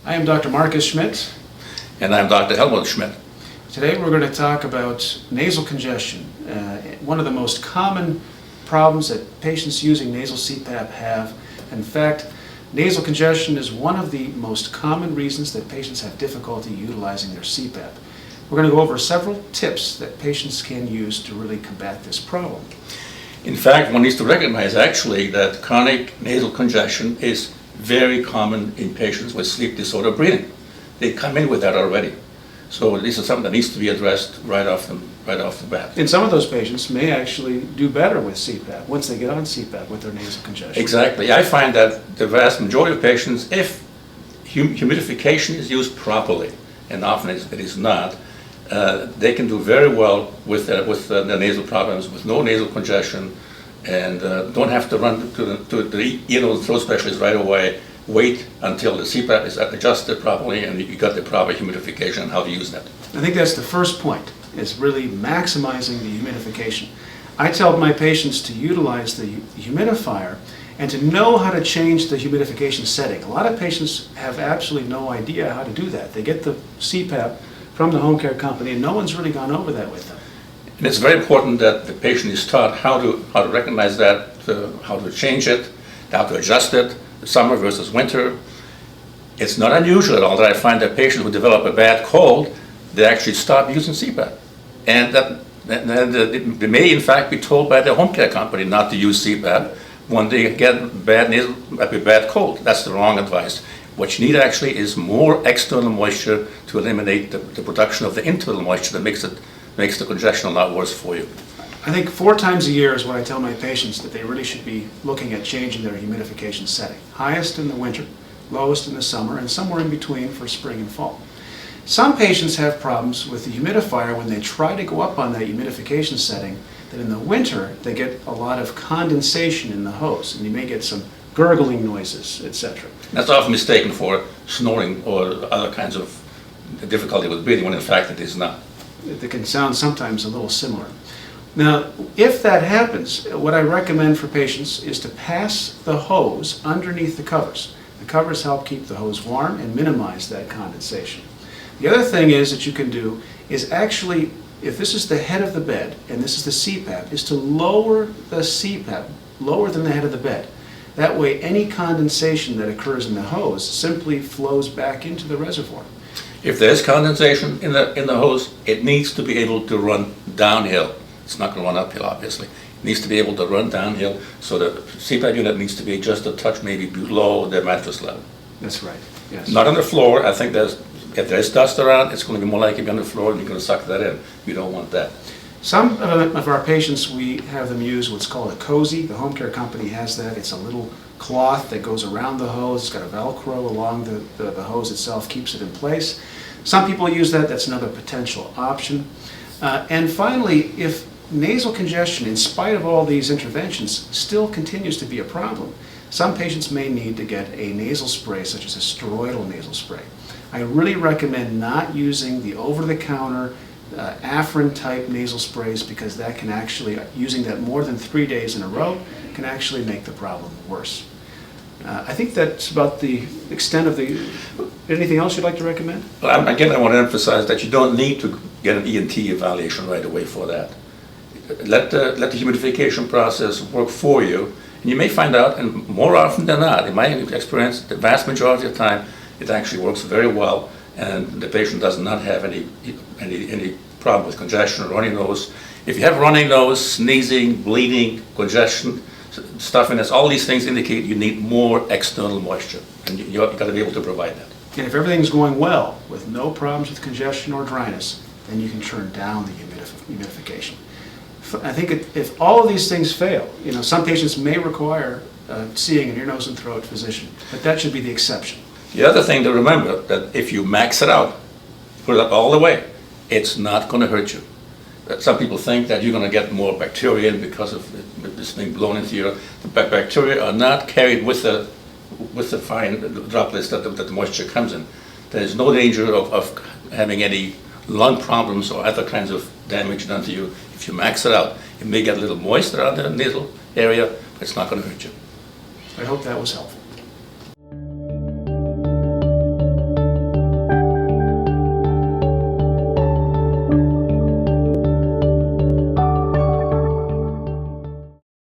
I am Dr. Marcus Schmidt. And I'm Dr. Helmut Schmidt. Today we're going to talk about nasal congestion, one of the most common problems that patients using nasal CPAP have. In fact, nasal congestion is one of the most common reasons that patients have difficulty utilizing their CPAP. We're going to go over several tips that patients can use to really combat this problem. In fact, one needs to recognize actually that chronic nasal congestion is very common in patients with sleep disorder breathing. They come in with that already. So this is something that needs to be addressed right off the bat. And some of those patients may actually do better with CPAP once they get on CPAP with their nasal congestion. Exactly. I find that the vast majority of patients, if humidification is used properly, and often it is not, they can do very well with the nasal problems, with no nasal congestion, and don't have to run to the ear, nose, and throat specialist right away. Wait until the CPAP is adjusted properly and you got the proper humidification and how to use that. I think that's the first point, is really maximizing the humidification. I tell my patients to utilize the humidifier and to know how to change the humidification setting. A lot of patients have absolutely no idea how to do that. They get the CPAP from the home care company and no one's really gone over that with them. And it's very important that the patient is taught how to recognize that, how to change it, how to adjust it, summer versus winter. It's not unusual at all that I find that patients who develop a bad cold, they actually stop using CPAP. And they may in fact be told by their home care company not to use CPAP when they get bad cold. That's the wrong advice. What you need actually is more external moisture to eliminate the production of the internal moisture that makes the congestion a lot worse for you. I think 4 times a year is what I tell my patients that they really should be looking at changing their humidification setting. Highest in the winter, lowest in the summer, and somewhere in between for spring and fall. Some patients have problems with the humidifier when they try to go up on that humidification setting, that in the winter they get a lot of condensation in the hose, and you may get some gurgling noises, etc. That's often mistaken for snoring or other kinds of difficulty with breathing, when in fact it is not. It can sound sometimes a little similar. Now, if that happens, what I recommend for patients is to pass the hose underneath the covers. The covers help keep the hose warm and minimize that condensation. The other thing is that you can do is actually, if this is the head of the bed and this is the CPAP, is to lower the CPAP lower than the head of the bed. That way any condensation that occurs in the hose simply flows back into the reservoir. If there's condensation in the hose, it needs to be able to run downhill. It's not going to run uphill, obviously. It needs to be able to run downhill, so the CPAP unit needs to be just a touch maybe below the mattress level. That's right, yes. Not on the floor. I think if there's dust around, it's going to be more likely to be on the floor and you're going to suck that in. You don't want that. Some of our patients, we have them use what's called a cozy. The home care company has that. It's a little cloth that goes around the hose. It's got a Velcro along the hose itself, keeps it in place. Some people use that. That's another potential option. And finally, if nasal congestion, in spite of all these interventions, still continues to be a problem, some patients may need to get a nasal spray, such as a steroidal nasal spray. I really recommend not using the over-the-counter Afrin-type nasal sprays, because that can actually, using that more than 3 days in a row, can actually make the problem worse. I think that's about the extent of the... Anything else you'd like to recommend? Well, again, I want to emphasize that you don't need to get an ENT evaluation right away for that. Let the humidification process work for you, and you may find out, and more often than not, in my experience, the vast majority of the time, it actually works very well, and the patient does not have any problem with congestion or runny nose. If you have runny nose, sneezing, bleeding, congestion, stuffiness, all these things indicate you need more external moisture, and you've got to be able to provide that. And if everything's going well, with no problems with congestion or dryness, then you can turn down the humidification. I think if all of these things fail, some patients may require seeing an ear, nose, and throat physician, but that should be the exception. The other thing to remember, that if you max it out, put it up all the way, it's not going to hurt you. Some people think that you're going to get more bacteria in because of this being blown into your... The bacteria are not carried with the fine droplets that the moisture comes in. There is no danger of having any lung problems or other kinds of damage done to you. If you max it out, it may get a little moist around the nasal area, but it's not going to hurt you. I hope that was helpful.